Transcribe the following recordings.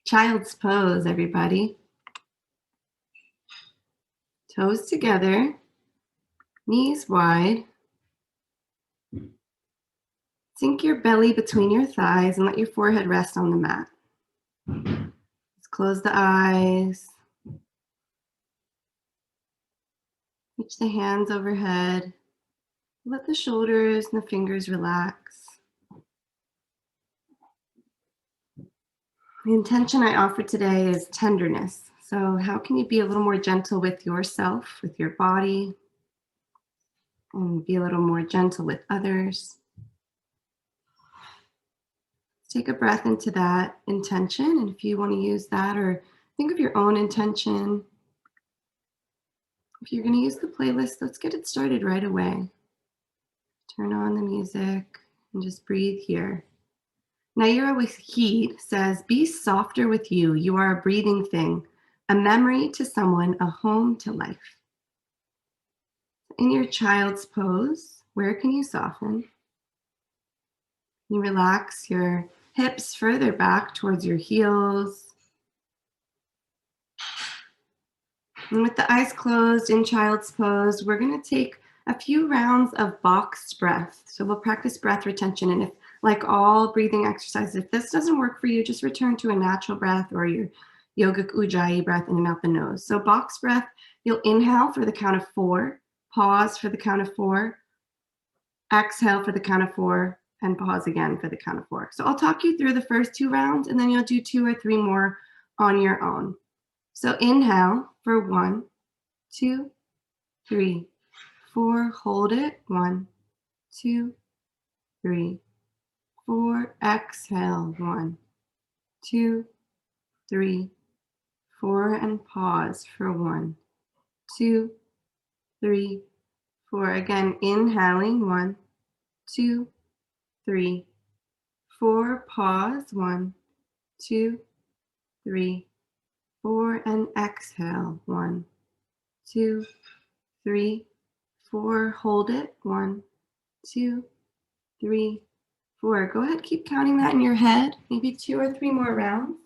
Child's pose, everybody. Toes together, knees wide. Sink your belly between your thighs and let your forehead rest on the mat. Let's close the eyes. Reach the hands overhead. Let the shoulders and the fingers relax. The intention I offer today is tenderness. So how can you be a little more gentle with yourself, with your body, and be a little more gentle with others? Take a breath into that intention, and if you want to use that or think of your own intention, if you're going to use the playlist, let's get it started right away. Turn on the music and just breathe here. Nayyirah Waheed says, "Be softer with you. You are a breathing thing, a memory to someone, a home to life." In your child's pose, where can you soften? You relax your hips further back towards your heels. And with the eyes closed in child's pose, we're going to take a few rounds of boxed breath. So we'll practice breath retention. And if, like all breathing exercises, if this doesn't work for you, just return to a natural breath or your yogic ujjayi breath in and out the nose. So box breath, you'll inhale for the count of 4, pause for the count of 4, exhale for the count of 4, and pause again for the count of 4. So I'll talk you through the first 2 rounds, and then you'll do 2 or 3 more on your own. So inhale for 1, 2, 3, 4. Hold it. 1, 2, 3, 4. Exhale. 1, 2, 3, 4. And pause for 1, 2, 3, 4. Again, inhaling. 1, 2, 3, 4. Pause. 1, 2, 3, 4. And exhale. 1, 2, 3, 4. Hold it. 1, 2, 3, 4. Go ahead, keep counting that in your head. Maybe 2 or 3 more rounds.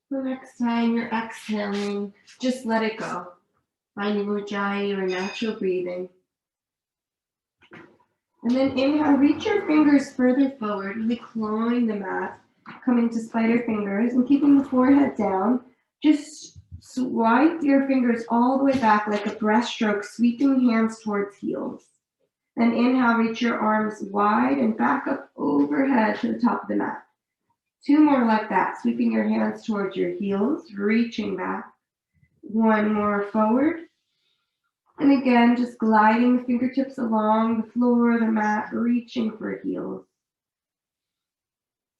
The next time you're exhaling, just let it go. Find your ujjayi or natural breathing. And then inhale, reach your fingers further forward, really clawing the mat, coming to spider fingers and keeping the forehead down. Just swipe your fingers all the way back like a breaststroke, sweeping hands towards heels. Then inhale, reach your arms wide and back up overhead to the top of the mat. 2 more like that, sweeping your hands towards your heels, reaching back. 1 more forward. And again, just gliding the fingertips along the floor, the mat, reaching for heels.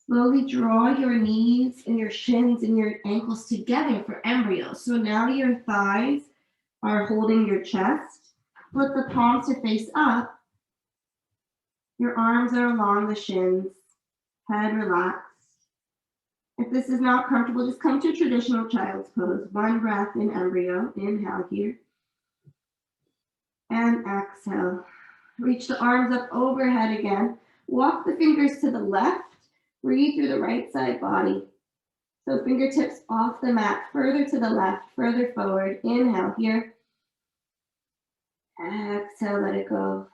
Slowly draw your knees and your shins and your ankles together for embryo. So now your thighs are holding your chest. Flip the palms to face up. Your arms are along the shins. Head relaxed. If this is not comfortable, just come to traditional child's pose. 1 breath in embryo. Inhale here. And exhale. Reach the arms up overhead again. Walk the fingers to the left. Breathe through the right side body. So fingertips off the mat, further to the left, further forward. Inhale here. Exhale, let it go.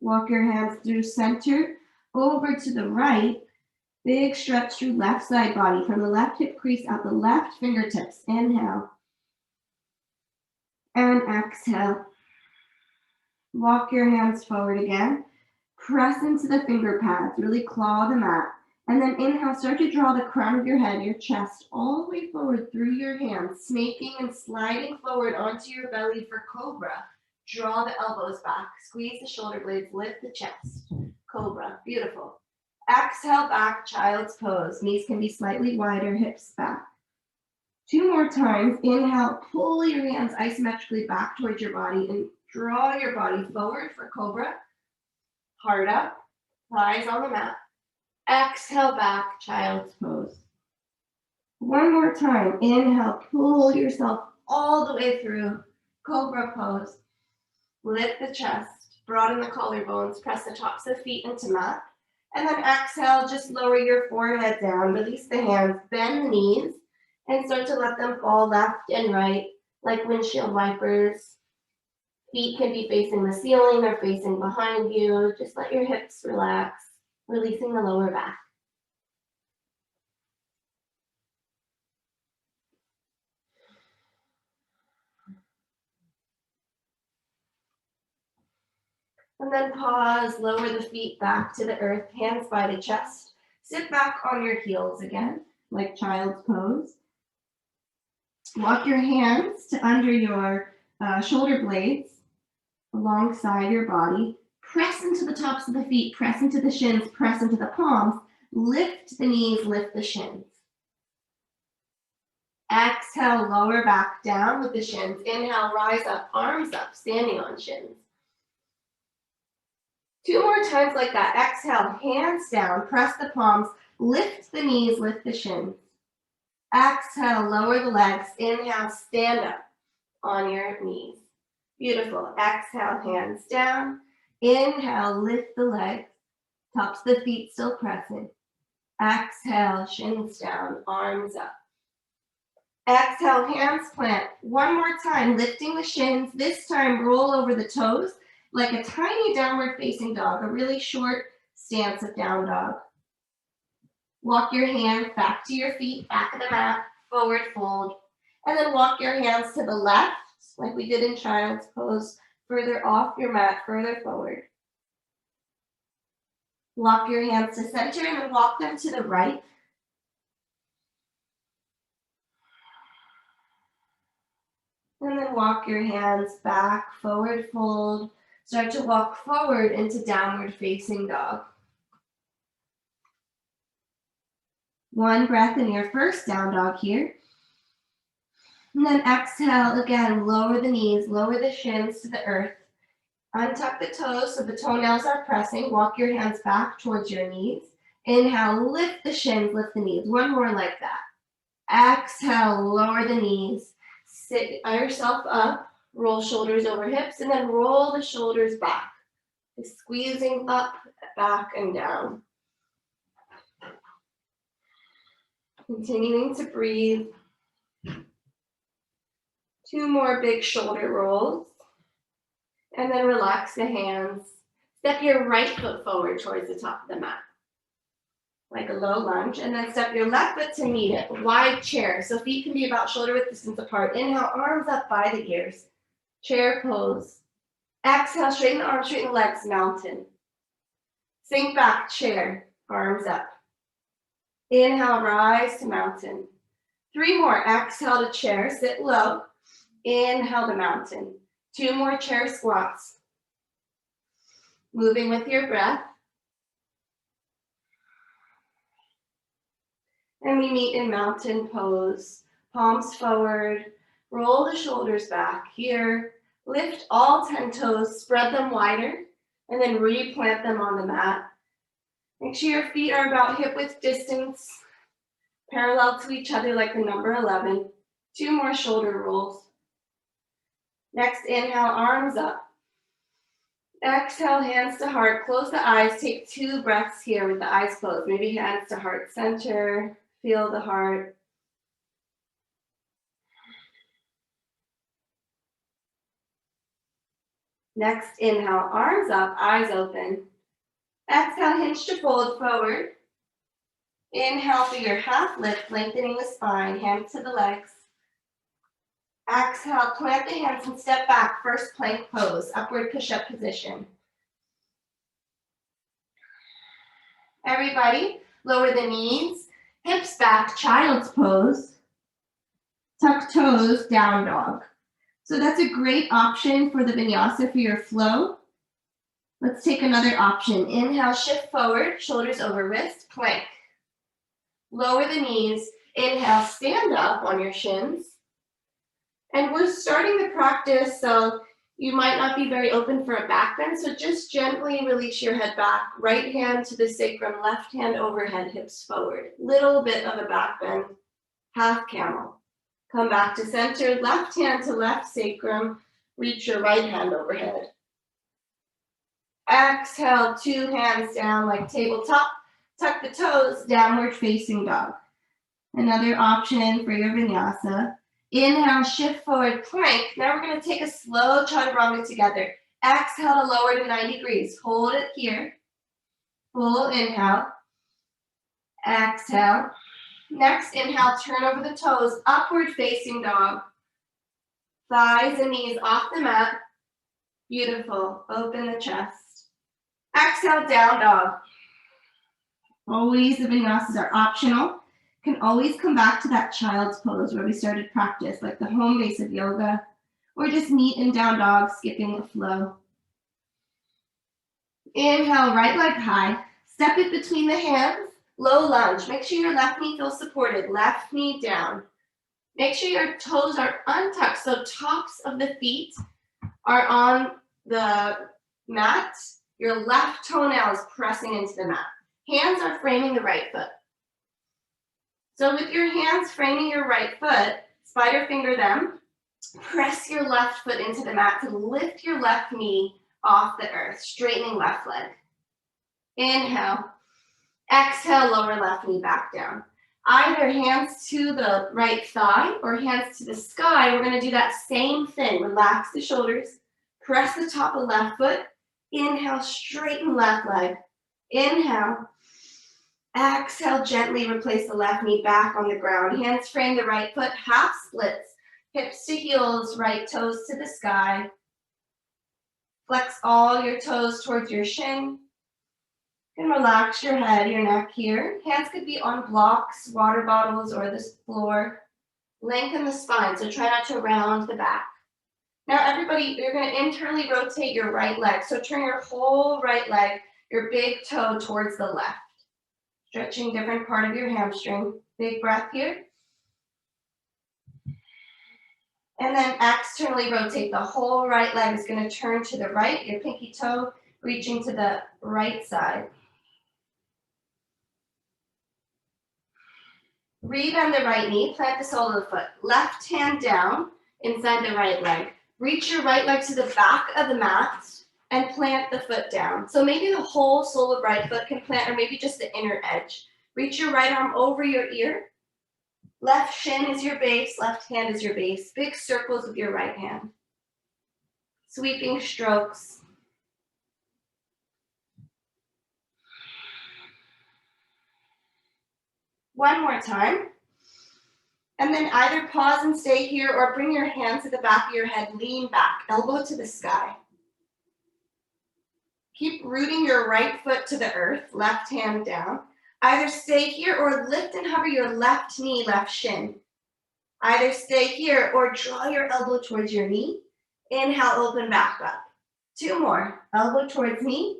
Walk your hands through center, over to the right. Big stretch through left side body. From the left hip crease out the left fingertips. Inhale. And exhale. Walk your hands forward again. Press into the finger pads. Really claw the mat. And then inhale, start to draw the crown of your head, your chest, all the way forward through your hands, snaking and sliding forward onto your belly for cobra. Draw the elbows back, squeeze the shoulder blades, lift the chest. Cobra, beautiful. Exhale back, child's pose. Knees can be slightly wider, hips back. 2 more times. Inhale, pull your hands isometrically back towards your body and draw your body forward for cobra. Heart up, thighs on the mat. Exhale back, child's pose. 1 more time. Inhale, pull yourself all the way through cobra pose. Lift the chest, broaden the collarbones, press the tops of feet into mat. And then exhale, just lower your forehead down, release the hands, bend the knees, and start to let them fall left and right like windshield wipers. Feet can be facing the ceiling or facing behind you. Just let your hips relax, releasing the lower back. And then pause, lower the feet back to the earth, hands by the chest. Sit back on your heels again, like child's pose. Walk your hands to under your shoulder blades alongside your body. Press into the tops of the feet, press into the shins, press into the palms. Lift the knees, lift the shins. Exhale, lower back down with the shins. Inhale, rise up, arms up, standing on shins. 2 more times like that. Exhale, hands down, press the palms, lift the knees, lift the shins. Exhale, lower the legs. Inhale, stand up on your knees. Beautiful. Exhale, hands down. Inhale, lift the legs. Tops of the feet still pressing. Exhale, shins down, arms up. Exhale, hands plant. 1 more time, lifting the shins. This time, roll over the toes like a tiny downward facing dog, a really short stance of down dog. Walk your hands back to your feet, back of the mat, forward fold. And then walk your hands to the left, like we did in child's pose, further off your mat, further forward. Walk your hands to center and then walk them to the right. And then walk your hands back, forward fold. Start to walk forward into downward facing dog. 1 breath in your first down dog here. And then exhale again, lower the knees, lower the shins to the earth. Untuck the toes so the toenails are pressing. Walk your hands back towards your knees. Inhale, lift the shins, lift the knees. 1 more like that. Exhale, lower the knees. Sit yourself up, roll shoulders over hips, and then roll the shoulders back. Just squeezing up, back, and down. Continuing to breathe. 2 more big shoulder rolls. And then relax the hands. Step your right foot forward towards the top of the mat, like a low lunge. And then step your left foot to meet it, wide chair. So feet can be about shoulder width distance apart. Inhale, arms up by the ears. Chair pose. Exhale, straighten the arms, straighten the legs, mountain. Sink back, chair, arms up. Inhale, rise to mountain. 3 more. Exhale to chair, sit low. Inhale to mountain. 2 more chair squats. Moving with your breath. And we meet in mountain pose. Palms forward. Roll the shoulders back here. Lift all 10 toes, spread them wider, and then replant them on the mat. Make sure your feet are about hip width distance, parallel to each other like the number 11. 2 more shoulder rolls. Next, inhale, arms up. Exhale, hands to heart. Close the eyes. Take 2 breaths here with the eyes closed. Maybe hands to heart center. Feel the heart. Next, inhale, arms up, eyes open. Exhale, hinge to fold forward. Inhale for your half lift, lengthening the spine, hands to the legs. Exhale, plant the hands and step back, first plank pose, upward push-up position. Everybody, Lower the knees, hips back, child's pose. Tuck toes, down dog. So that's a great option for the vinyasa for your flow. Let's take another option. Inhale, shift forward, shoulders over wrist, plank. Lower the knees. Inhale, stand up on your shins. And we're starting the practice, so you might not be very open for a back bend, so just gently release your head back. Right hand to the sacrum, left hand overhead, hips forward. Little bit of a back bend, half camel. Come back to center, left hand to left sacrum, reach your right hand overhead. Exhale, two hands down like tabletop. Tuck the toes, downward facing dog. Another option for your vinyasa. Inhale, shift forward, plank. Now we're going to take a slow chaturanga together. Exhale to lower to 90 degrees. Hold it here. Full inhale. Exhale. Next inhale, turn over the toes, upward facing dog. Thighs and knees off the mat. Beautiful. Open the chest. Exhale, down dog. Always the vinyasas are optional. Can always come back to that child's pose where we started practice, like the home base of yoga, or just meet in down dog, skipping the flow. Inhale, right leg high. Step it between the hands. Low lunge. Make sure your left knee feels supported. Left knee down. Make sure your toes are untucked, so tops of the feet are on the mat. Your left toenail is pressing into the mat. Hands are framing the right foot. So with your hands framing your right foot, spider finger them, press your left foot into the mat to lift your left knee off the earth, straightening left leg. Inhale. Exhale, lower left knee back down. Either hands to the right thigh or hands to the sky. We're going to do that same thing. Relax the shoulders. Press the top of left foot. Inhale, straighten left leg. Inhale. Exhale, gently replace the left knee back on the ground. Hands frame the right foot, half splits. Hips to heels, right toes to the sky. Flex all your toes towards your shin. And relax your head, your neck here. Hands could be on blocks, water bottles, or the floor. Lengthen the spine, so try not to round the back. Now everybody, you're going to internally rotate your right leg. So turn your whole right leg, your big toe towards the left. Stretching different part of your hamstring. Big breath here. And then externally rotate. The whole right leg is going to turn to the right. Your pinky toe reaching to the right side. Rebend the right knee. Plant the sole of the foot. Left hand down inside the right leg. Reach your right leg to the back of the mat and plant the foot down. So maybe the whole sole of right foot can plant, or maybe just the inner edge. Reach your right arm over your ear. Left shin is your base, left hand is your base. Big circles with your right hand. Sweeping strokes. One more time. And then either pause and stay here or bring your hands to the back of your head, lean back, elbow to the sky. Keep rooting your right foot to the earth, left hand down. Either stay here or lift and hover your left knee, left shin. Either stay here or draw your elbow towards your knee. Inhale, open back up. Two more. Elbow towards knee,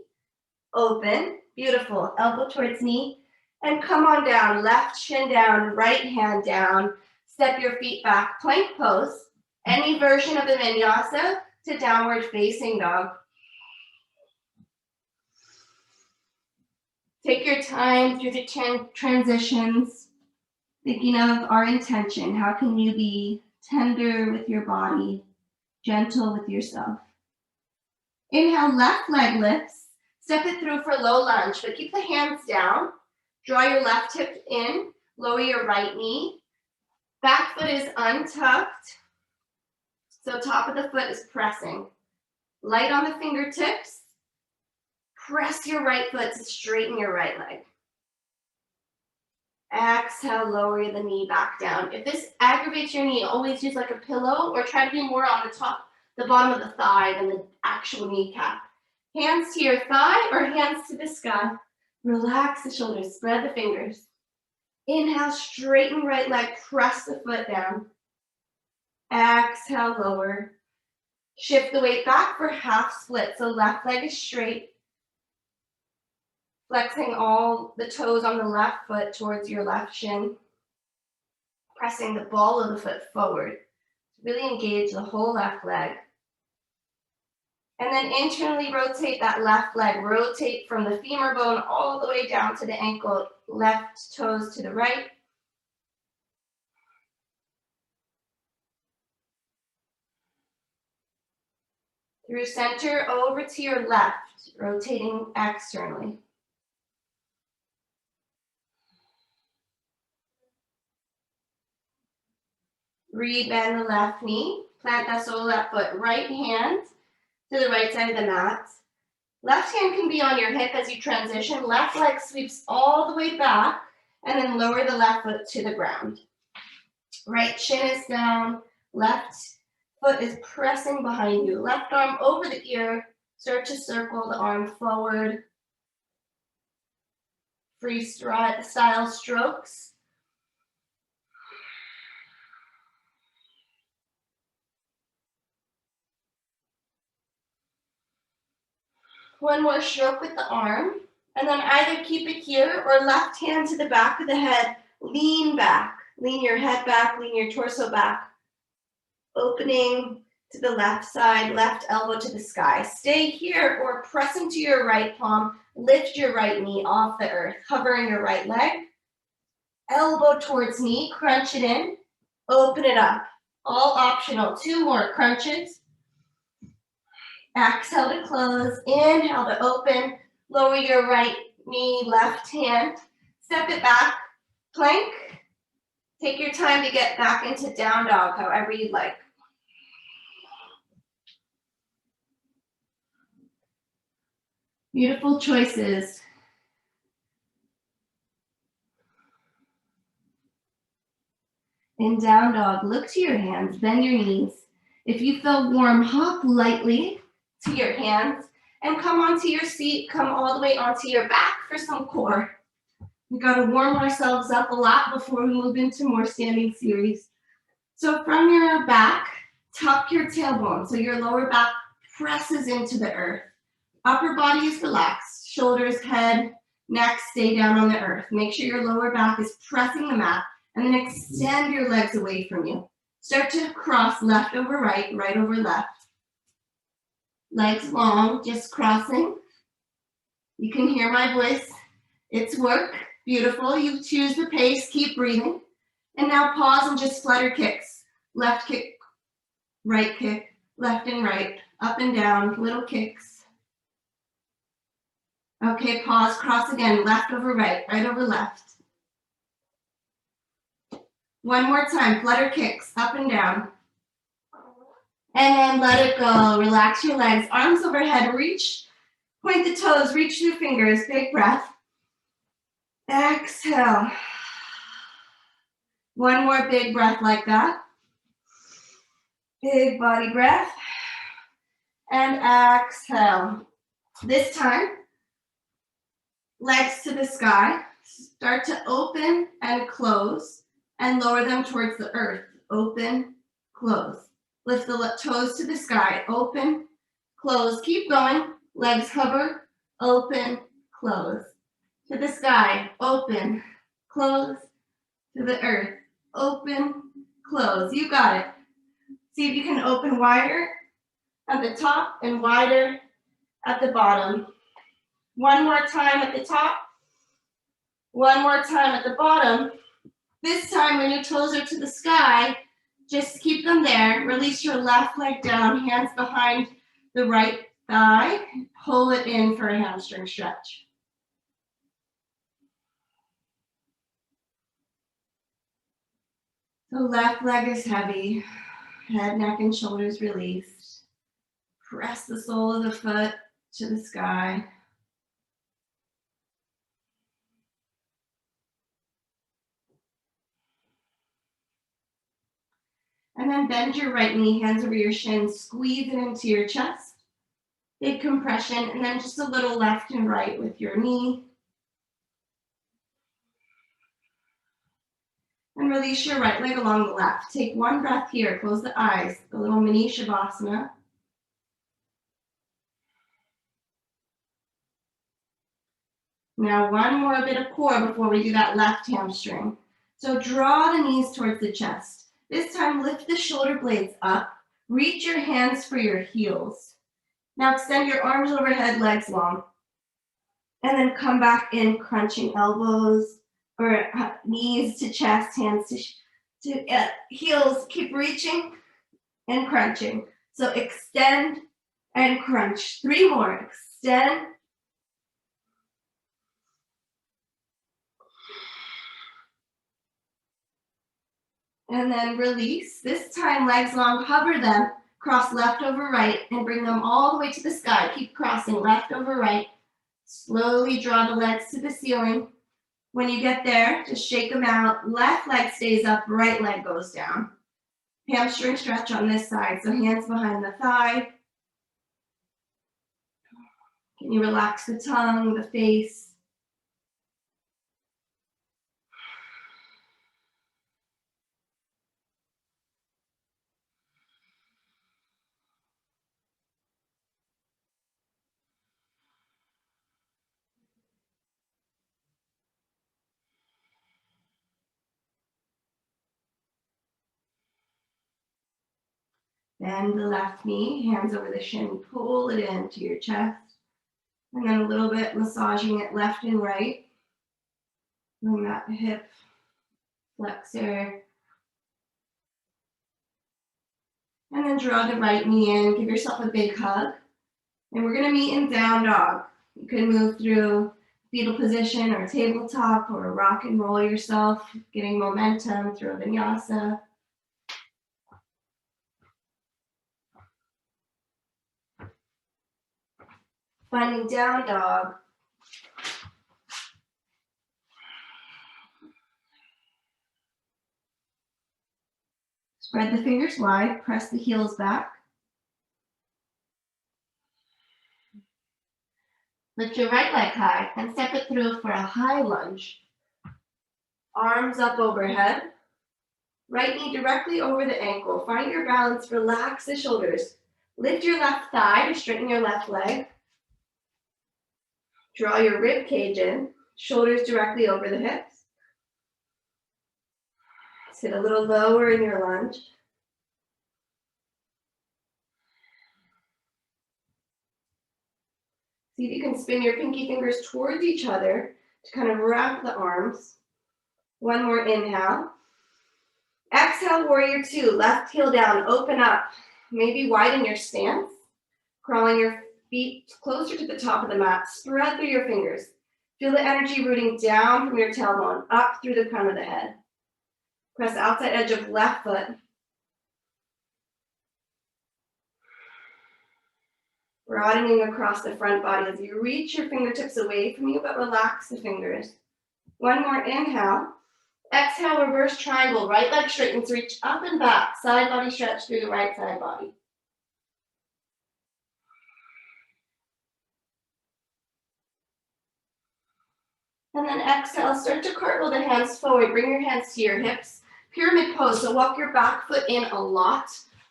open. Beautiful. Elbow towards knee. And come on down. Left shin down, right hand down. Step your feet back. Plank pose. Any version of the vinyasa to downward facing dog. Take your time through the transitions, thinking of our intention. How can you be tender with your body, gentle with yourself? Inhale, left leg lifts. Step it through for low lunge, but keep the hands down. Draw your left hip in, lower your right knee. Back foot is untucked, so top of the foot is pressing. Light on the fingertips. Press your right foot to straighten your right leg. Exhale, lower the knee back down. If this aggravates your knee, always use like a pillow or try to be more on the bottom of the thigh than the actual kneecap. Hands to your thigh or hands to the sky. Relax the shoulders, spread the fingers. Inhale, straighten right leg, press the foot down. Exhale, lower. Shift the weight back for half split, so left leg is straight. Flexing all the toes on the left foot towards your left shin. Pressing the ball of the foot forward. Really engage the whole left leg. And then internally rotate that left leg. Rotate from the femur bone all the way down to the ankle. Left toes to the right. Through center, over to your left, rotating externally. Rebend the left knee. Plant that sole of that foot. Right hand to the right side of the mat. Left hand can be on your hip as you transition. Left leg sweeps all the way back and then lower the left foot to the ground. Right shin is down. Left foot is pressing behind you. Left arm over the ear. Start to circle the arm forward. Freestyle strokes. One more stroke with the arm, and then either keep it here or left hand to the back of the head. Lean back. Lean your head back, lean your torso back. Opening to the left side, left elbow to the sky. Stay here or press into your right palm. Lift your right knee off the earth, hovering your right leg. Elbow towards knee, crunch it in. Open it up. All optional. 2 more crunches. Exhale to close, inhale to open, lower your right knee, left hand, step it back, plank. Take your time to get back into down dog, however you'd like. Beautiful choices. In down dog, look to your hands, bend your knees. If you feel warm, hop lightly to your hands and come onto your seat, come all the way onto your back for some core. We gotta warm ourselves up a lot before we move into more standing series. So from your back, tuck your tailbone so your lower back presses into the earth. Upper body is relaxed, shoulders, head, neck stay down on the earth. Make sure your lower back is pressing the mat and then extend your legs away from you. Start to cross left over right, right over left. Legs long, just crossing. You can hear my voice. It's work. Beautiful. You choose the pace. Keep breathing. And now pause and just flutter kicks. Left kick, left and right, up and down, little kicks. Okay, pause, cross again. Left over right, right over left. One more time. Flutter kicks, up and down. And then let it go. Relax your legs, arms overhead, reach, point the toes, reach through fingers, big breath. Exhale. One more big breath like that. Big body breath. And exhale. This time, legs to the sky. Start to open and close and lower them towards the earth. Open, close. Lift the toes to the sky, open, close, keep going, legs hover, open, close. To the sky, open, close, to the earth, open, close. You got it. See if you can open wider at the top and wider at the bottom. One more time at the top, one more time at the bottom. This time when your toes are to the sky, just keep them there. Release your left leg down, hands behind the right thigh. Pull it in for a hamstring stretch. The left leg is heavy. Head, neck, and shoulders released. Press the sole of the foot to the sky. And then bend your right knee, hands over your shins, squeeze it into your chest. Big compression, and then just a little left and right with your knee. And release your right leg along the left. Take one breath here, close the eyes, the little mini Shavasana. Now one more bit of core before we do that left hamstring. So draw the knees towards the chest. This time lift the shoulder blades up. Reach your hands for your heels. Now extend your arms overhead, legs long. And then come back in, crunching elbows or knees to chest, hands to heels. Keep reaching and crunching. So extend and crunch. 3 more. Extend. And then release. This time, legs long, hover them, cross left over right, and bring them all the way to the sky. Keep crossing left over right. Slowly draw the legs to the ceiling. When you get there, just shake them out. Left leg stays up, right leg goes down. Hamstring stretch on this side, so hands behind the thigh. Can you relax the tongue, the face? Bend the left knee, hands over the shin, pull it into your chest. And then a little bit massaging it left and right. Bring that hip flexor. And then draw the right knee in, give yourself a big hug. And we're gonna meet in down dog. You can move through fetal position or tabletop or rock and roll yourself, getting momentum through a vinyasa. Finding down dog. Spread the fingers wide, press the heels back. Lift your right leg high and step it through for a high lunge. Arms up overhead. Right knee directly over the ankle. Find your balance, relax the shoulders. Lift your left thigh to straighten your left leg. Draw your rib cage in, shoulders directly over the hips. Sit a little lower in your lunge. See if you can spin your pinky fingers towards each other to kind of wrap the arms. One more inhale. Exhale, warrior 2, left heel down, open up. Maybe widen your stance, crawling your feet closer to the top of the mat. Spread through your fingers. Feel the energy rooting down from your tailbone, up through the crown of the head. Press outside edge of left foot. Broadening across the front body as you reach your fingertips away from you, but relax the fingers. One more inhale. Exhale, reverse triangle. Right leg straightens, reach up and back. Side body stretch through the right side body. And then exhale, start to cartwheel the hands forward. Bring your hands to your hips. Pyramid pose, so walk your back foot in a lot.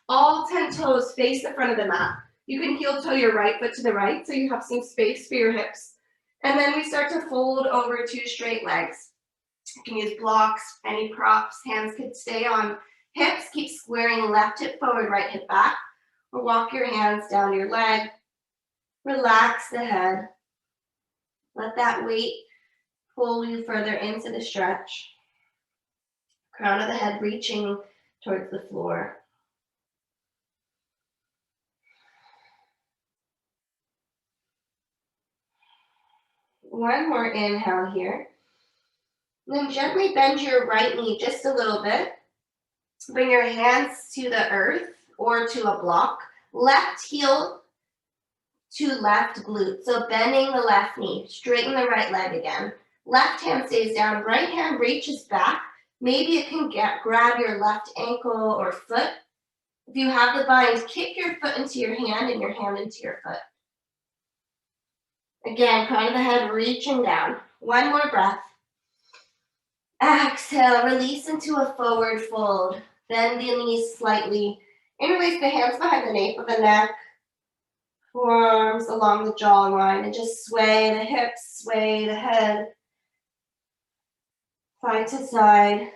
All 10 toes face the front of the mat. You can heel toe your right foot to the right, so you have some space for your hips. And then we start to fold over 2 straight legs. You can use blocks, any props, hands could stay on hips. Keep squaring left hip forward, right hip back. Or walk your hands down your leg. Relax the head. Let that weight pull you further into the stretch. Crown of the head reaching towards the floor. One more inhale here. Then gently bend your right knee just a little bit. Bring your hands to the earth or to a block. Left heel to left glute. So bending the left knee. Straighten the right leg again. Left hand stays down. Right hand reaches back. Maybe it can grab your left ankle or foot. If you have the bind, kick your foot into your hand and your hand into your foot. Again, crown of the head reaching down. One more breath. Exhale, release into a forward fold. Bend the knees slightly. Interlace the hands behind the nape of the neck. Forearms along the jawline, and just sway the hips, sway the head, side to side.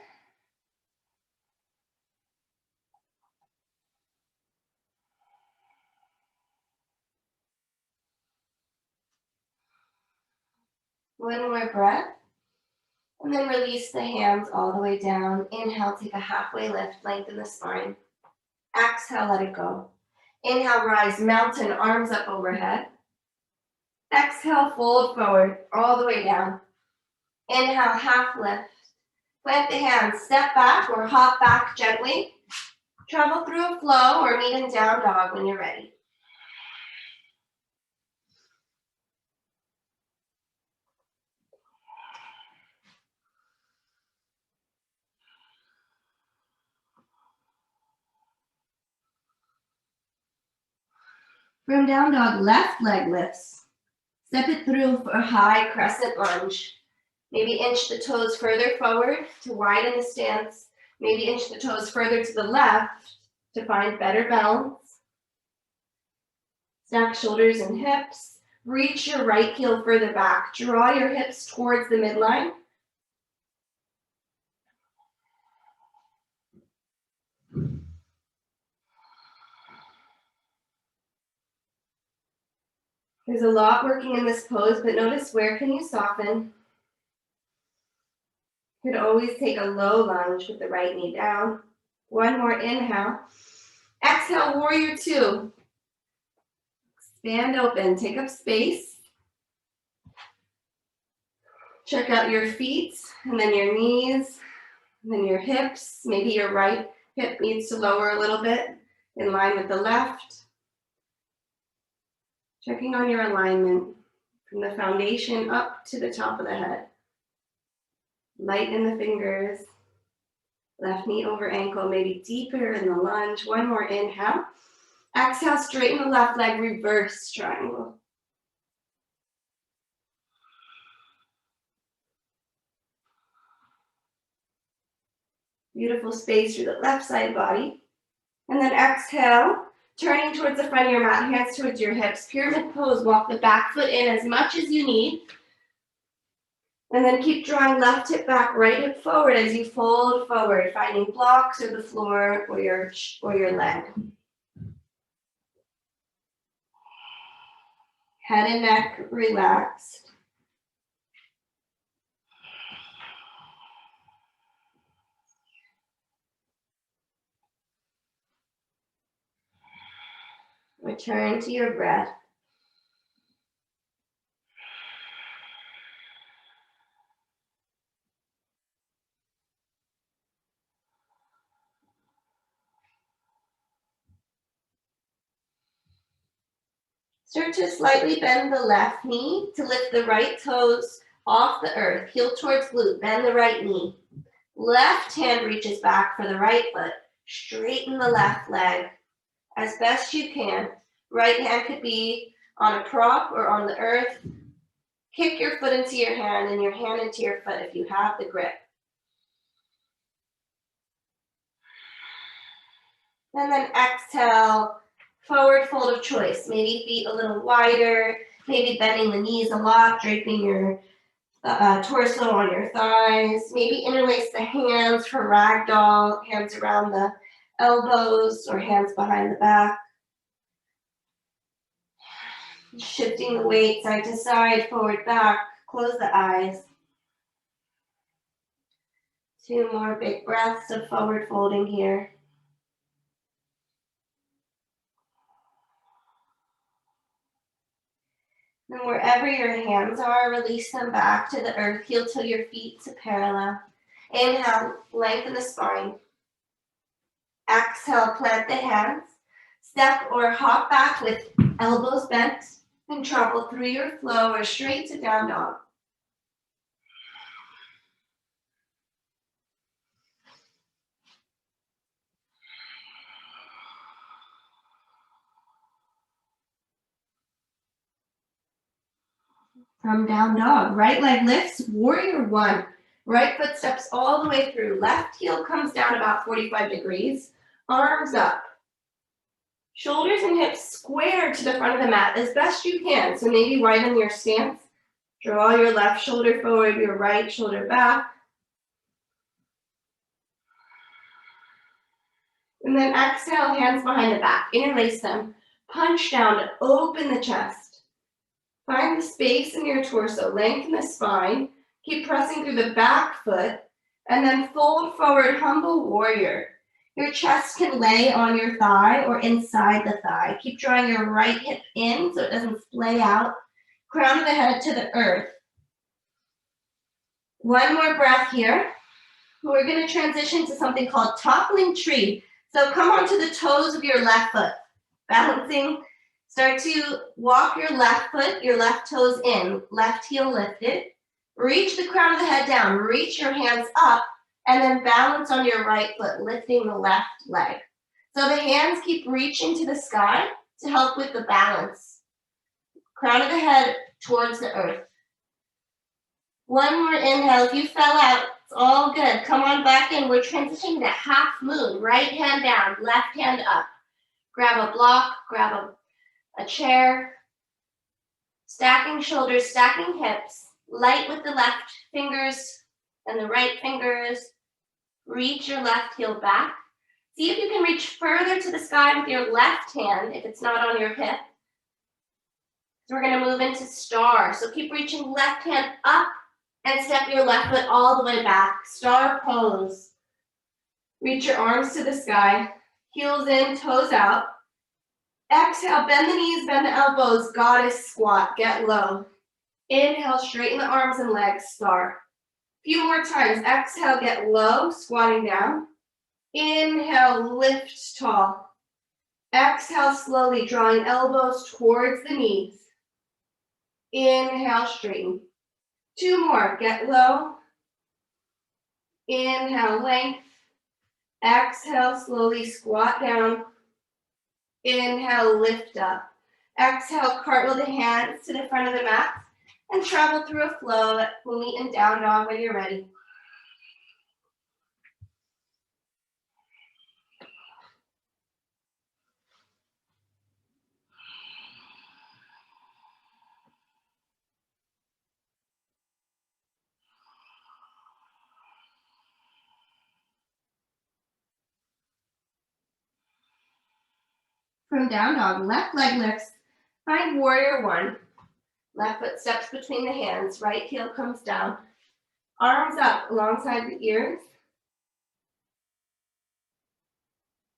One more breath. And then release the hands all the way down. Inhale, take a halfway lift, lengthen the spine. Exhale, let it go. Inhale, rise, mountain, arms up overhead. Exhale, fold forward, all the way down. Inhale, half lift. Plant the hands, step back or hop back gently. Travel through a flow or meet in down dog when you're ready. From down dog, left leg lifts. Step it through for a high crescent lunge. Maybe inch the toes further forward to widen the stance. Maybe inch the toes further to the left to find better balance. Stack shoulders and hips. Reach your right heel further back. Draw your hips towards the midline. There's a lot working in this pose, but notice where can you soften. You could always take a low lunge with the right knee down. One more inhale. Exhale, warrior two. Expand open, take up space. Check out your feet, and then your knees, and then your hips. Maybe your right hip needs to lower a little bit in line with the left. Checking on your alignment from the foundation up to the top of the head. Lighten the fingers. Left knee over ankle, maybe deeper in the lunge. One more inhale. Exhale, straighten the left leg, reverse triangle. Beautiful space through the left side body. And then exhale, turning towards the front of your mat, hands towards your hips. Pyramid pose, walk the back foot in as much as you need. And then keep drawing left hip back, right hip forward as you fold forward, finding blocks or the floor or your leg. Head and neck relaxed. Return to your breath. Start to slightly bend the left knee to lift the right toes off the earth. Heel towards glute, bend the right knee. Left hand reaches back for the right foot. Straighten the left leg as best you can. Right hand could be on a prop or on the earth. Kick your foot into your hand and your hand into your foot if you have the grip. And then exhale, forward fold of choice. Maybe feet a little wider, maybe bending the knees a lot, draping your torso on your thighs. Maybe interlace the hands for ragdoll, hands around the elbows or hands behind the back. Shifting the weight side to side, forward, back. Close the eyes. 2 more big breaths of forward folding here. And wherever your hands are, release them back to the earth. Heel till your feet to parallel. Inhale, lengthen the spine. Exhale, plant the hands. Step or hop back with elbows bent and travel through your flow or straight to down dog. From down dog, right leg lifts, warrior one. Right foot steps all the way through. Left heel comes down about 45 degrees. Arms up. Shoulders and hips square to the front of the mat as best you can. So maybe widen your stance. Draw your left shoulder forward, your right shoulder back. And then exhale, hands behind the back. Interlace them. Punch down to open the chest. Find the space in your torso. Lengthen the spine. Keep pressing through the back foot. And then fold forward, humble warrior. Your chest can lay on your thigh or inside the thigh. Keep drawing your right hip in so it doesn't splay out. Crown of the head to the earth. One more breath here. We're going to transition to something called Toppling Tree. So come onto the toes of your left foot. Balancing. Start to walk your left foot, your left toes in. Left heel lifted. Reach the crown of the head down. Reach your hands up. And then balance on your right foot, lifting the left leg. So the hands keep reaching to the sky to help with the balance. Crown of the head towards the earth. One more inhale. If you fell out, it's all good. Come on back in. We're transitioning to half moon. Right hand down, left hand up. Grab a block, grab a chair. Stacking shoulders, stacking hips. Light with the left fingers and the right fingers. Reach your left heel back. See if you can reach further to the sky with your left hand if it's not on your hip. So we're going to move into star. So keep reaching left hand up and step your left foot all the way back. Star pose. Reach your arms to the sky. Heels in, toes out. Exhale, bend the knees, bend the elbows. Goddess squat, get low. Inhale, straighten the arms and legs, star. Few more times. Exhale, get low, squatting down. Inhale, lift tall. Exhale, slowly drawing elbows towards the knees. Inhale, straighten. Two more. Get low. Inhale, length. Exhale, slowly squat down. Inhale, lift up. Exhale, cartwheel the hands to the front of the mat. And travel through a flow. We'll meet in down dog when you're ready. From down dog, left leg lifts. Find warrior one. Left foot steps between the hands. Right heel comes down. Arms up alongside the ears.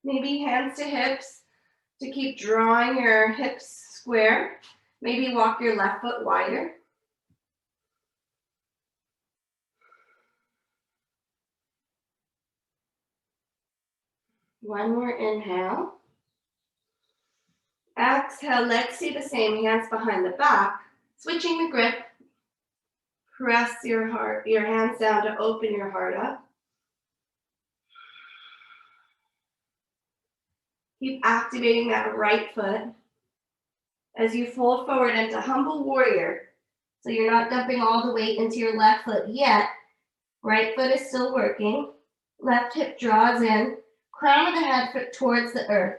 Maybe hands to hips to keep drawing your hips square. Maybe walk your left foot wider. One more inhale. Exhale, legs stay the same, hands behind the back. Switching the grip. Press your hands down to open your heart up. Keep activating that right foot as you fold forward into humble warrior. So you're not dumping all the weight into your left foot yet. Right foot is still working. Left hip draws in. Crown of the head foot towards the earth.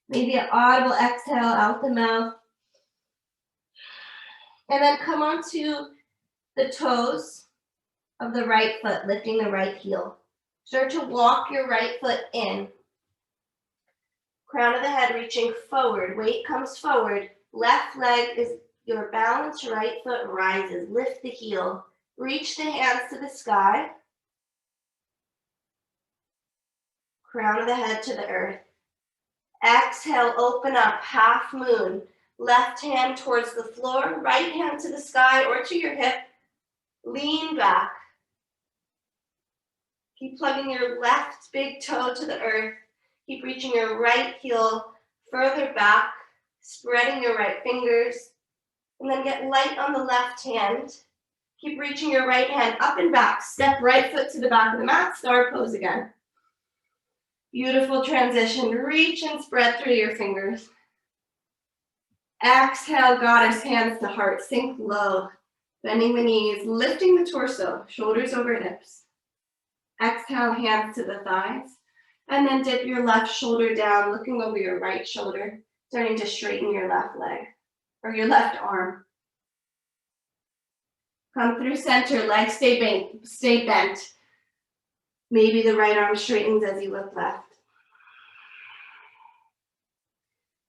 Maybe an audible exhale out the mouth. And then come onto the toes of the right foot, lifting the right heel. Start to walk your right foot in. Crown of the head reaching forward. Weight comes forward. Left leg is your balanced right foot rises. Lift the heel. Reach the hands to the sky. Crown of the head to the earth. Exhale, open up, half moon. Left hand towards the floor, right hand to the sky or to your hip. Lean back. Keep plugging your left big toe to the earth. Keep reaching your right heel further back, spreading your right fingers. And then get light on the left hand. Keep reaching your right hand up and back. Step right foot to the back of the mat, star pose again. Beautiful transition. Reach and spread through your fingers. Exhale, goddess hands to heart. Sink low. Bending the knees, lifting the torso, shoulders over hips. Exhale, hands to the thighs. And then dip your left shoulder down, looking over your right shoulder, starting to straighten your left leg or your left arm. Come through center, legs stay bent. Maybe the right arm straightens as you look left.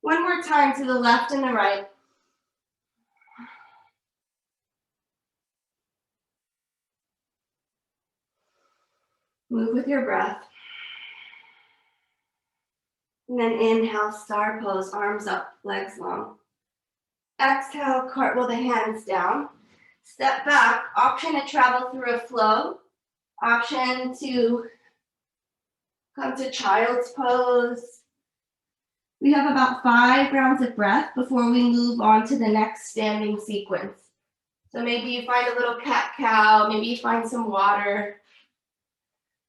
One more time to the left and the right. Move with your breath. And then inhale, star pose, arms up, legs long. Exhale, cartwheel the hands down. Step back, option to travel through a flow. Option to come to child's pose. We have about 5 rounds of breath before we move on to the next standing sequence. So maybe you find a little cat-cow, maybe you find some water.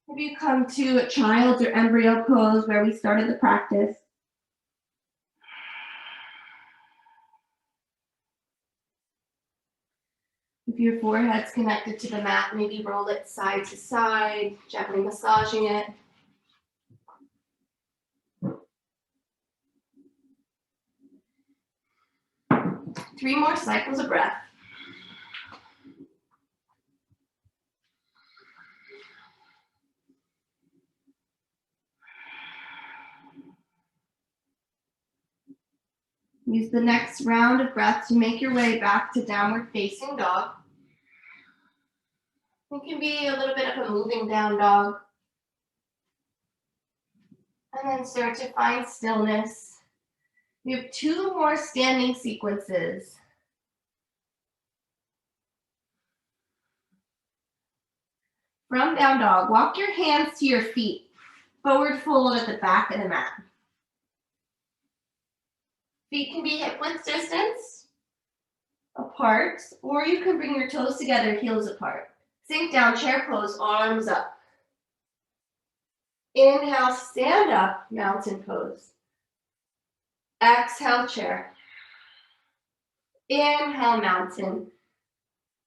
Maybe you come to a child's or embryo pose where we started the practice. If your forehead's connected to the mat, maybe roll it side to side, gently massaging it. Three more cycles of breath. Use the next round of breath to make your way back to downward facing dog. It can be a little bit of a moving down dog. And then start to find stillness. We have 2 more standing sequences. From down dog, walk your hands to your feet. Forward fold at the back of the mat. Feet can be hip width distance apart, or you can bring your toes together, heels apart. Sink down, chair pose, arms up. Inhale, stand up, mountain pose. Exhale, chair. Inhale, mountain.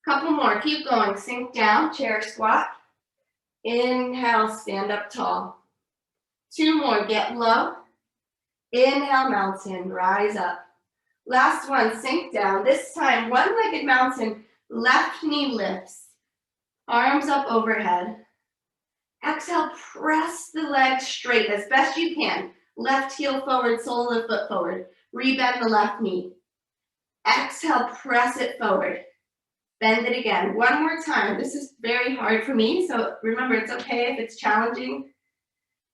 Couple more, keep going. Sink down, chair squat. Inhale, stand up tall. 2 more, get low. Inhale, mountain, rise up. Last one, sink down. This time, one-legged mountain, left knee lifts. Arms up overhead. Exhale, press the leg straight as best you can. Left heel forward, sole of the foot forward. Rebend the left knee. Exhale, press it forward. Bend it again. One more time. This is very hard for me, so remember, it's okay if it's challenging.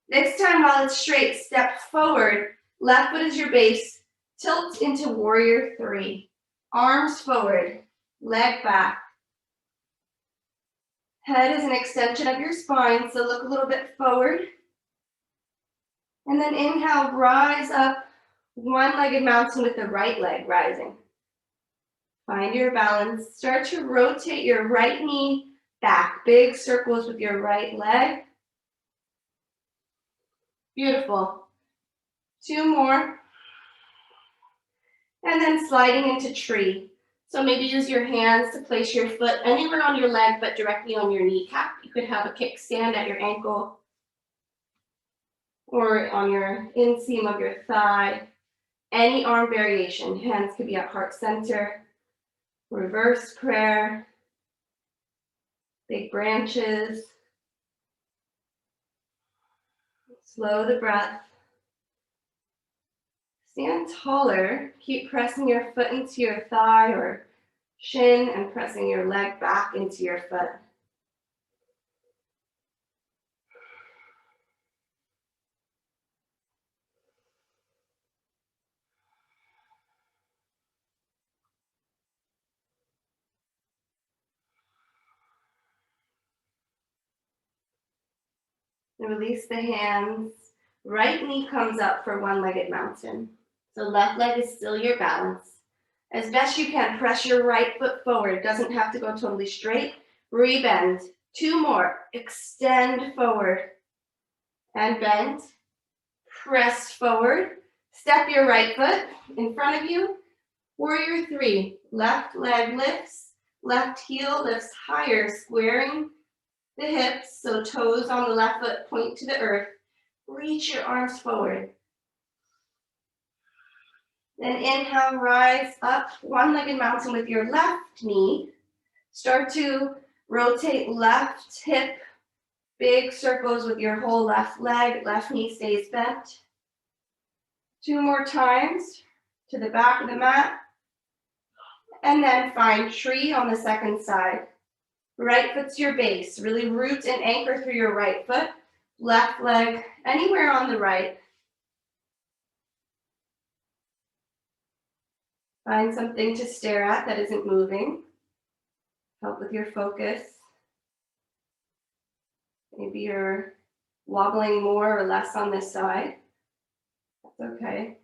Next time, while it's straight, step forward. Left foot is your base. Tilt into warrior 3. Arms forward, leg back. Head is an extension of your spine, so look a little bit forward. And then inhale, rise up, one-legged mountain with the right leg rising. Find your balance. Start to rotate your right knee back. Big circles with your right leg. Beautiful. 2 more. And then sliding into tree. So maybe use your hands to place your foot anywhere on your leg, but directly on your kneecap. You could have a kickstand at your ankle or on your inseam of your thigh. Any arm variation. Hands could be at heart center. Reverse prayer. Big branches. Slow the breath. Stand taller. Keep pressing your foot into your thigh or shin and pressing your leg back into your foot. And release the hands. Right knee comes up for one-legged mountain. So left leg is still your balance. As best you can, press your right foot forward. It doesn't have to go totally straight. Rebend. 2 more. Extend forward. And bend. Press forward. Step your right foot in front of you. Warrior 3. Left leg lifts. Left heel lifts higher, squaring the hips, so toes on the left foot point to the earth. Reach your arms forward. Then inhale, rise up, one-legged mountain with your left knee. Start to rotate left hip, big circles with your whole left leg, left knee stays bent. 2 more times to the back of the mat. And then find tree on the second side. Right foot's your base. Really root and anchor through your right foot. Left leg anywhere on the right. Find something to stare at that isn't moving. Help with your focus. Maybe you're wobbling more or less on this side. That's okay.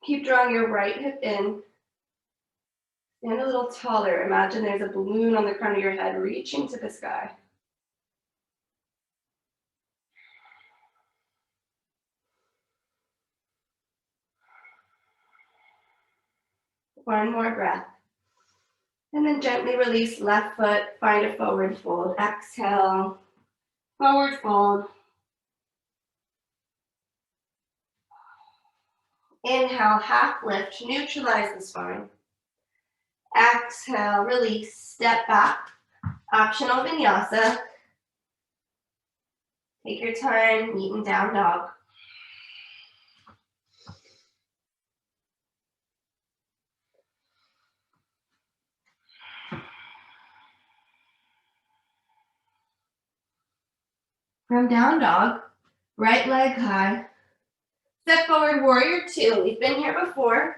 Keep drawing your right hip in. Stand a little taller. Imagine there's a balloon on the crown of your head reaching to the sky. One more breath. And then gently release left foot, find a forward fold. Exhale, forward fold. Inhale, half lift, neutralize the spine. Exhale, release, step back. Optional vinyasa. Take your time, meet in down dog. From down dog, right leg high. Step forward, warrior two. We've been here before.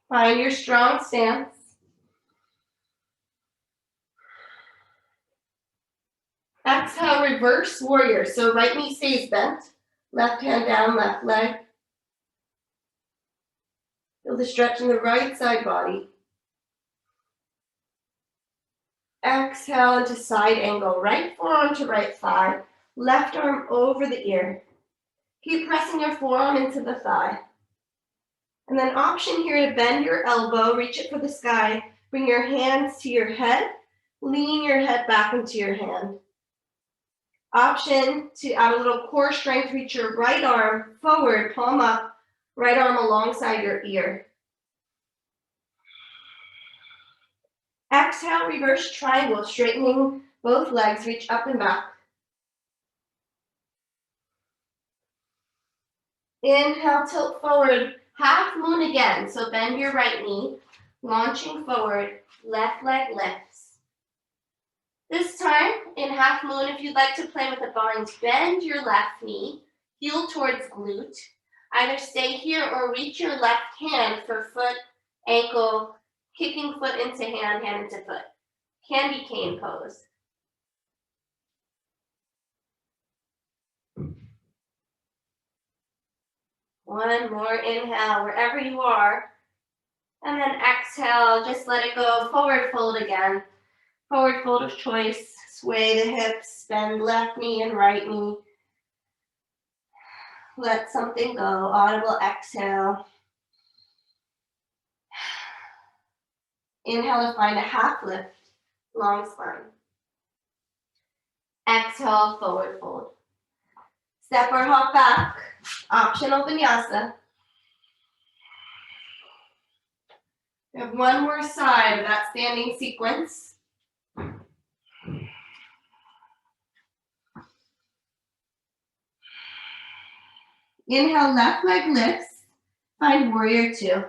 Find your strong stance. Exhale, reverse warrior. So right knee stays bent. Left hand down, left leg. Feel the stretch in the right side body. Exhale into side angle. Right forearm to right thigh. Left arm over the ear. Keep pressing your forearm into the thigh. And then option here to bend your elbow, reach it for the sky. Bring your hands to your head. Lean your head back into your hand. Option to add a little core strength, reach your right arm forward, palm up, right arm alongside your ear. Exhale, reverse triangle, straightening both legs, reach up and back. Inhale, tilt forward, half moon again. So bend your right knee, launching forward, left leg lifts. This time, in half moon, if you'd like to play with the bind, bend your left knee, heel towards glute. Either stay here or reach your left hand for foot, ankle, kicking foot into hand, hand into foot. Candy cane pose. One more inhale, wherever you are. And then exhale, just let it go. Forward fold again. Forward fold of choice. Sway the hips, bend left knee and right knee. Let something go. Audible exhale. Inhale to find a half lift, long spine. Exhale, forward fold. Step or hop back. Optional vinyasa. We have one more side of that standing sequence. Inhale, left leg lifts. Find warrior two.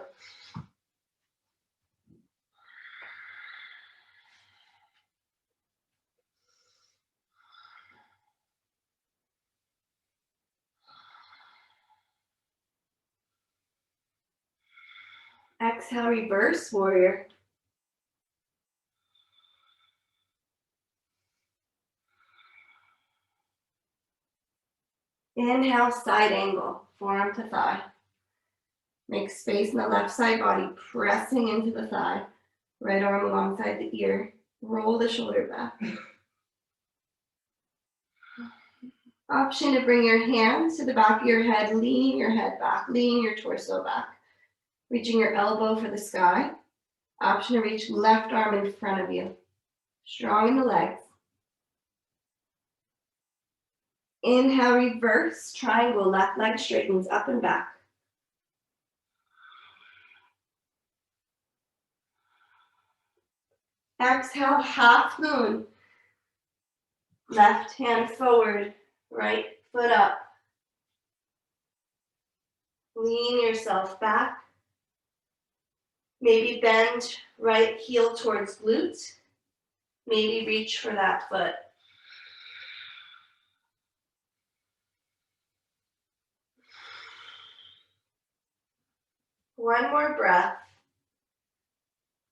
Exhale, reverse warrior. Inhale, side angle, forearm to thigh. Make space in the left side body, pressing into the thigh. Right arm alongside the ear. Roll the shoulder back. Option to bring your hands to the back of your head, lean your head back, lean your torso back. Reaching your elbow for the sky. Option to reach left arm in front of you. Strong in the legs. Inhale, reverse triangle, left leg straightens up and back. Exhale, half moon. Left hand forward, right foot up. Lean yourself back. Maybe bend right heel towards glute. Maybe reach for that foot. One more breath.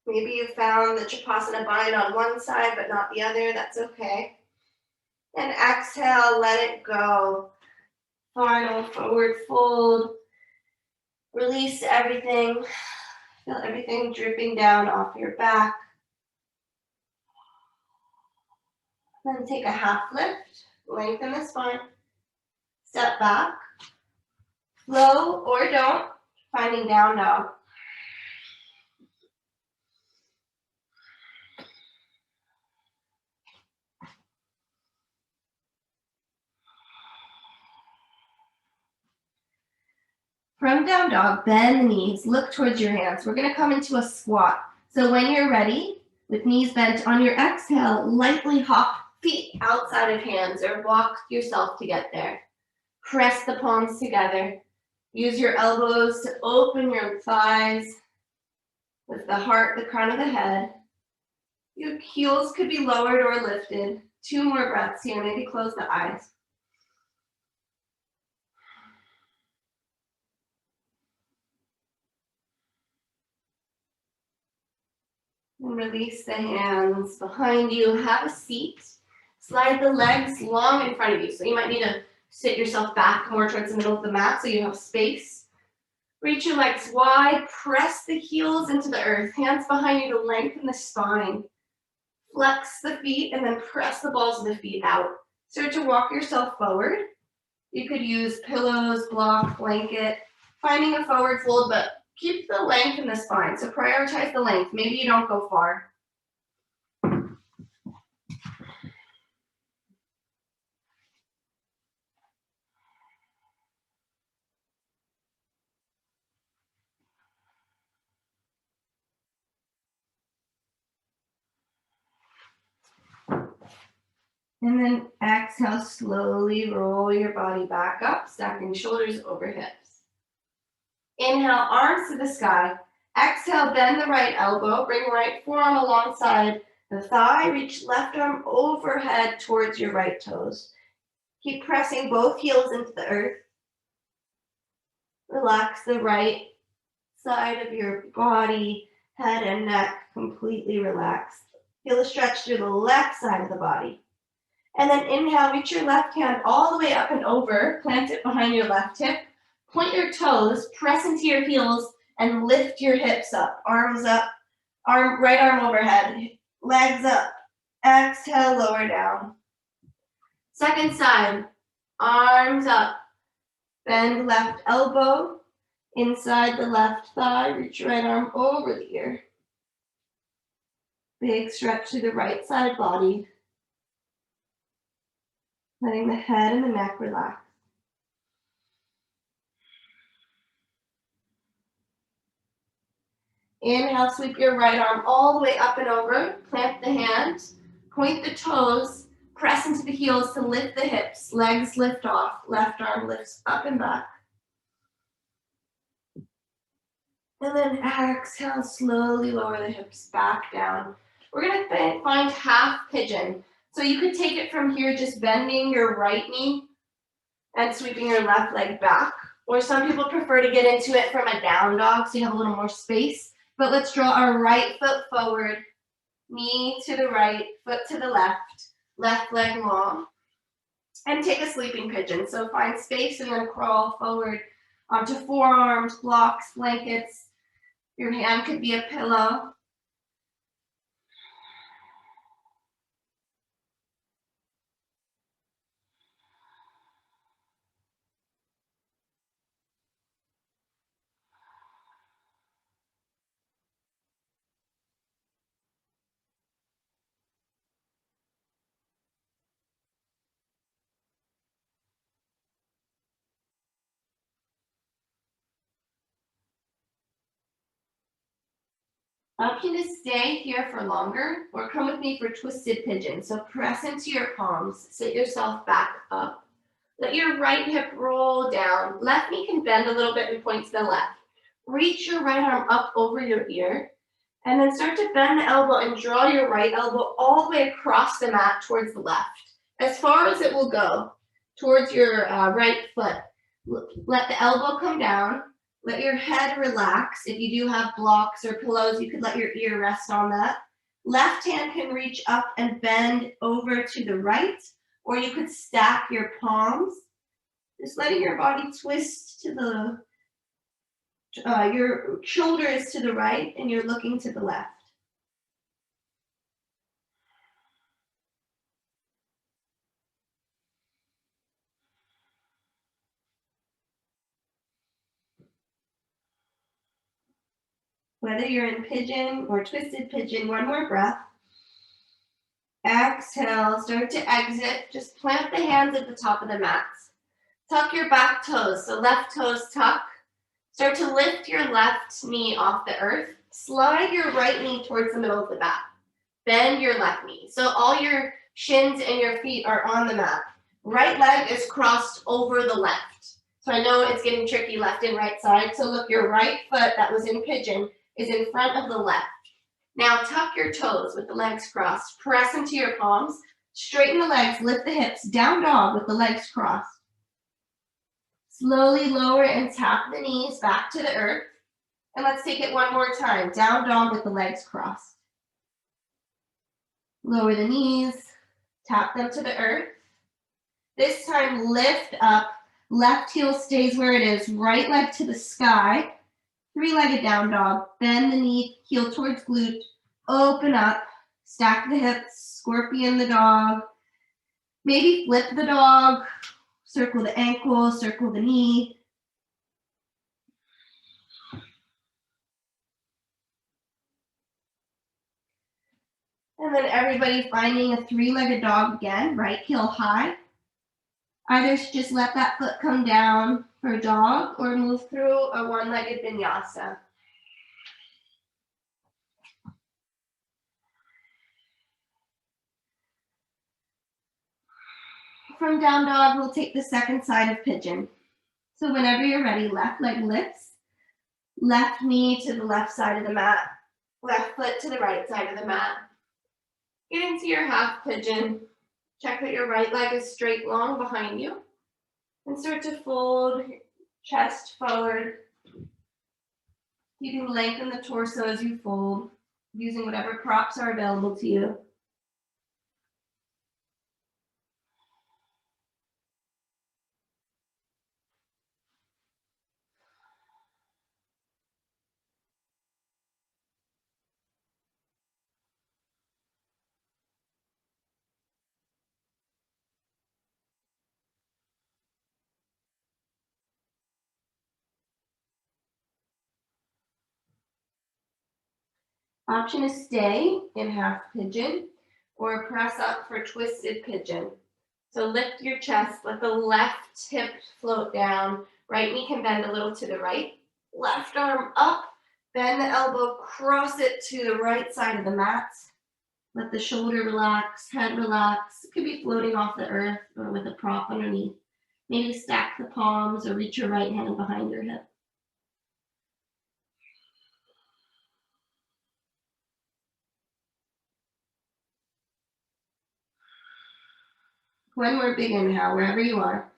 Maybe you found the Trikonasana bind on one side but not the other. That's okay. And exhale, let it go. Final forward fold. Release everything. Feel everything dripping down off your back. Then take a half lift. Lengthen the spine. Step back. Flow or don't. Finding down dog. From down dog, bend the knees, look towards your hands. We're gonna come into a squat. So when you're ready, with knees bent, on your exhale, lightly hop feet outside of hands or walk yourself to get there. Press the palms together. Use your elbows to open your thighs with the heart, the crown of the head. Your heels could be lowered or lifted. 2 more breaths here, maybe close the eyes. And release the hands behind you. Have a seat. Slide the legs long in front of you. So you might need to sit yourself back more towards the middle of the mat so you have space. Reach your legs wide. Press the heels into the earth. Hands behind you to lengthen the spine. Flex the feet and then press the balls of the feet out. Start to walk yourself forward. You could use pillows, block, blanket, finding a forward fold, but keep the length in the spine. So prioritize the length. Maybe you don't go far. And then exhale, slowly roll your body back up, stacking shoulders over hips. Inhale, arms to the sky. Exhale, bend the right elbow, bring right forearm alongside the thigh, reach left arm overhead towards your right toes. Keep pressing both heels into the earth. Relax the right side of your body, head and neck completely relaxed. Feel a stretch through the left side of the body. And then inhale, reach your left hand all the way up and over, plant it behind your left hip, point your toes, press into your heels, and lift your hips up, arms up, right arm overhead, legs up. Exhale, lower down. Second side, arms up, bend left elbow, inside the left thigh, reach right arm over the ear. Big stretch through the right side body. Letting the head and the neck relax. Inhale, sweep your right arm all the way up and over. Plant the hands, point the toes, press into the heels to lift the hips. Legs lift off, left arm lifts up and back. And then exhale, slowly lower the hips back down. We're gonna find half pigeon. So you could take it from here, just bending your right knee and sweeping your left leg back. Or some people prefer to get into it from a down dog, so you have a little more space. But let's draw our right foot forward, knee to the right, foot to the left leg long. And take a sleeping pigeon. So find space and then crawl forward onto forearms, blocks, blankets. Your hand could be a pillow. Option to stay here for longer or come with me for twisted pigeon. So press into your palms, sit yourself back up. Let your right hip roll down. Left knee can bend a little bit and point to the left. Reach your right arm up over your ear and then start to bend the elbow and draw your right elbow all the way across the mat towards the left, as far as it will go towards your right foot. Let the elbow come down. Let your head relax. If you do have blocks or pillows, you could let your ear rest on that. Left hand can reach up and bend over to the right, or you could stack your palms. Just letting your body twist to the, your shoulder is to the right and you're looking to the left. Whether you're in pigeon or twisted pigeon, one more breath. Exhale, start to exit. Just plant the hands at the top of the mat. Tuck your back toes, so left toes tuck. Start to lift your left knee off the earth. Slide your right knee towards the middle of the mat. Bend your left knee. So all your shins and your feet are on the mat. Right leg is crossed over the left. So I know it's getting tricky left and right side. So look, your right foot that was in pigeon is in front of the left. Now tuck your toes with the legs crossed. Press into your palms. Straighten the legs, lift the hips. Down dog with the legs crossed. Slowly lower and tap the knees back to the earth. And let's take it one more time. Down dog with the legs crossed. Lower the knees, tap them to the earth. This time lift up. Left heel stays where it is. Right leg to the sky. Three-legged down dog. Bend the knee, heel towards glute. Open up. Stack the hips. Scorpion the dog. Maybe flip the dog. Circle the ankle. Circle the knee. And then everybody finding a three-legged dog again. Right heel high. Either just let that foot come down for a dog or move through a one-legged vinyasa. From down dog, we'll take the second side of pigeon. So whenever you're ready, left leg lifts, left knee to the left side of the mat, left foot to the right side of the mat. Get into your half pigeon. Check that your right leg is straight long behind you. And start to fold chest forward. You can lengthen the torso as you fold, using whatever props are available to you. Option is stay in half pigeon or press up for twisted pigeon. So lift your chest, let the left hip float down. Right knee can bend a little to the right. Left arm up, bend the elbow, cross it to the right side of the mat. Let the shoulder relax, head relax. It could be floating off the earth or with a prop underneath. Maybe stack the palms or reach your right hand behind your hip. One more big inhale, wherever you are.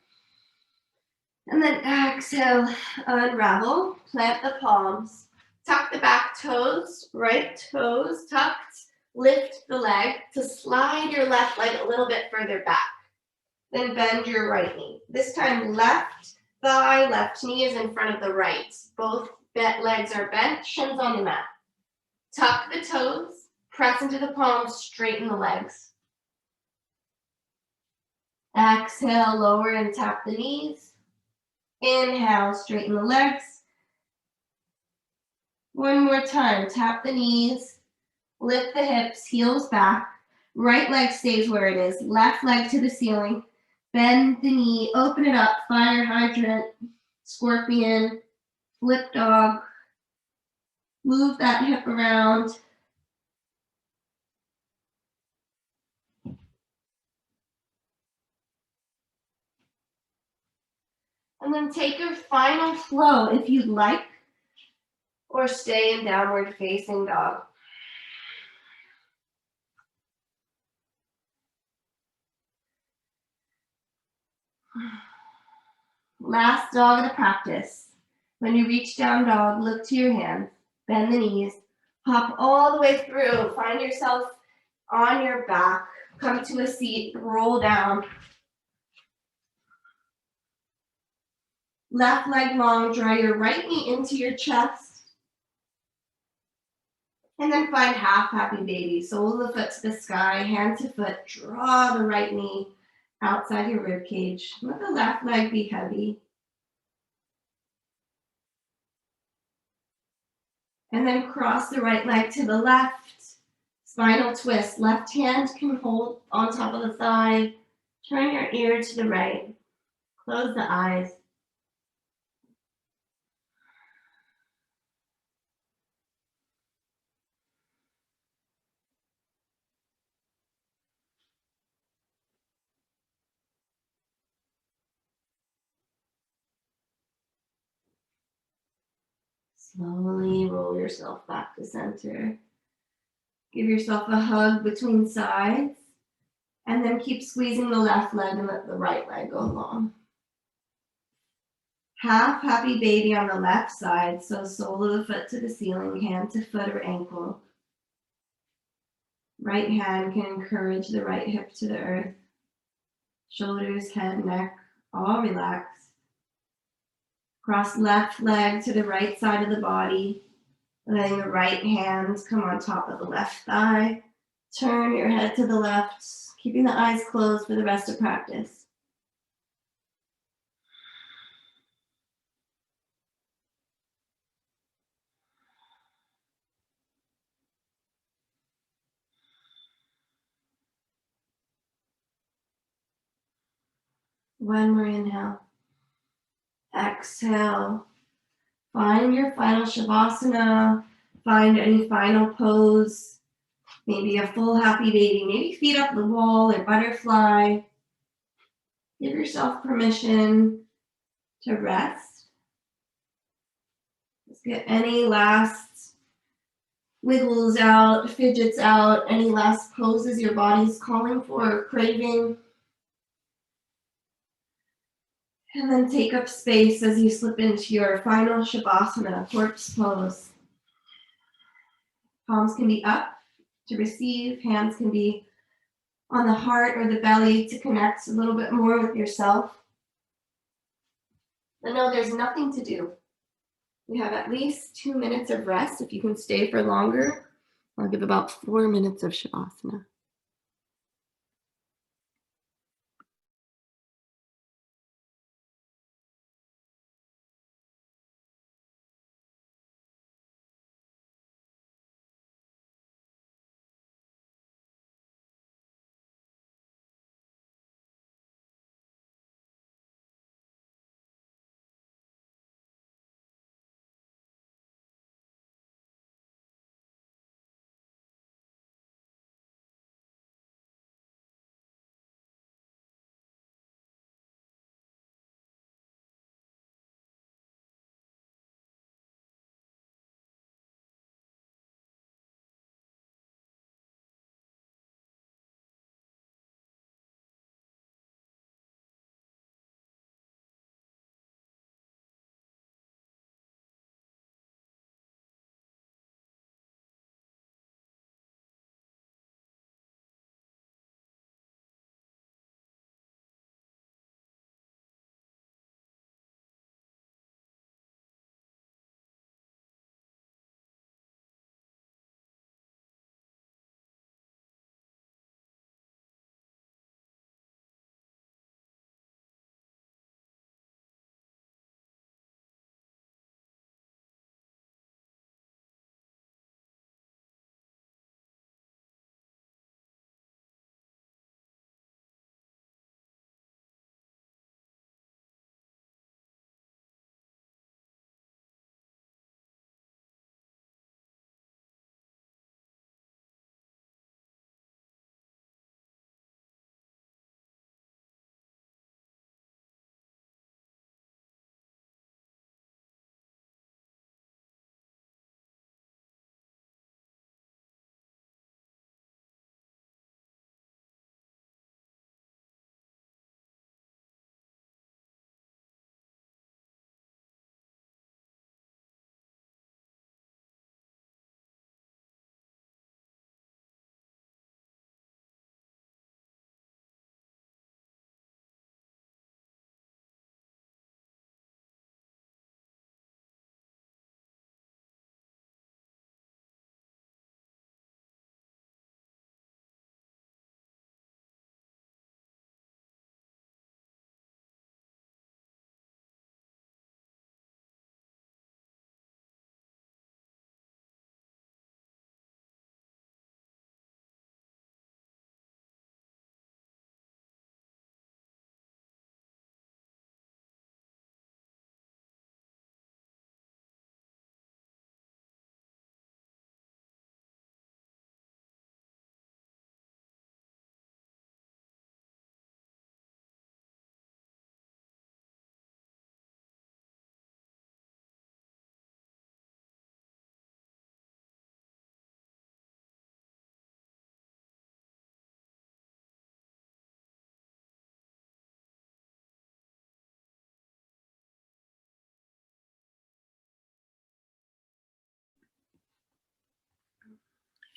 And then exhale, unravel, plant the palms. Tuck the back toes, right toes tucked. Lift the leg to slide your left leg a little bit further back. Then bend your right knee. This time left thigh, left knee is in front of the right. Both legs are bent, shins on the mat. Tuck the toes, press into the palms, straighten the legs. Exhale, lower and tap the knees. Inhale, straighten the legs. One more time, tap the knees, lift the hips, heels back. Right leg stays where it is, left leg to the ceiling. Bend the knee, open it up, fire hydrant, scorpion, flip dog. Move that hip around. And then take your final flow if you'd like, or stay in downward facing dog. Last dog of the practice. When you reach down dog, look to your hands, bend the knees, hop all the way through, find yourself on your back, come to a seat, roll down. Left leg long, draw your right knee into your chest. And then find half happy baby. Sole of the foot to the sky, hand to foot, draw the right knee outside your rib cage. Let the left leg be heavy. And then cross the right leg to the left. Spinal twist. Left hand can hold on top of the thigh. Turn your ear to the right. Close the eyes. Slowly roll yourself back to center. Give yourself a hug between sides. And then keep squeezing the left leg and let the right leg go long. Half happy baby on the left side, so sole of the foot to the ceiling, hand to foot or ankle. Right hand can encourage the right hip to the earth. Shoulders, head, neck, all relaxed. Cross left leg to the right side of the body, letting the right hand come on top of the left thigh. Turn your head to the left, keeping the eyes closed for the rest of practice. One more inhale. Exhale. Find your final Shavasana. Find any final pose. Maybe a full happy baby. Maybe feet up the wall or butterfly. Give yourself permission to rest. Let's get any last wiggles out, fidgets out, any last poses your body's calling for or craving. And then take up space as you slip into your final Shavasana, corpse pose. Palms can be up to receive, hands can be on the heart or the belly to connect a little bit more with yourself. But no, there's nothing to do. You have at least 2 minutes of rest. If you can stay for longer, I'll give about 4 minutes of Shavasana.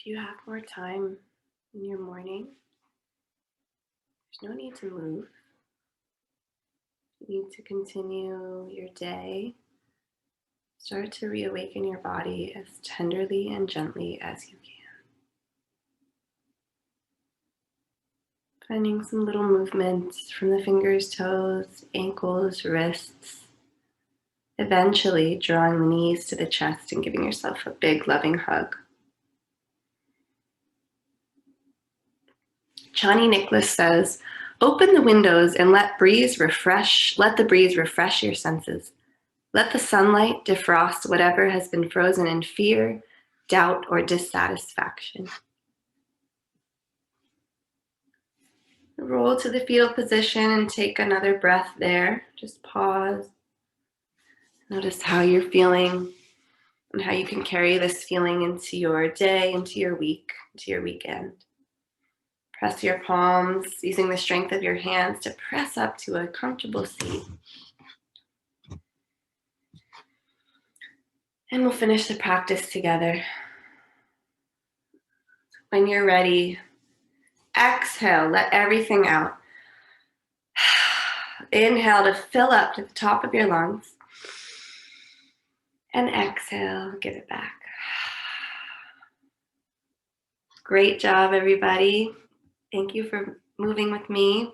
If you have more time in your morning, there's no need to move. You need to continue your day. Start to reawaken your body as tenderly and gently as you can. Finding some little movements from the fingers, toes, ankles, wrists. Eventually drawing the knees to the chest and giving yourself a big loving hug. Chani Nicholas says, open the windows and let the breeze refresh your senses. Let the sunlight defrost whatever has been frozen in fear, doubt, or dissatisfaction. Roll to the fetal position and take another breath there. Just pause. Notice how you're feeling and how you can carry this feeling into your day, into your week, into your weekend. Press your palms, using the strength of your hands to press up to a comfortable seat. And we'll finish the practice together. When you're ready, exhale, let everything out. Inhale to fill up to the top of your lungs. And exhale, give it back. Great job, everybody. Thank you for moving with me.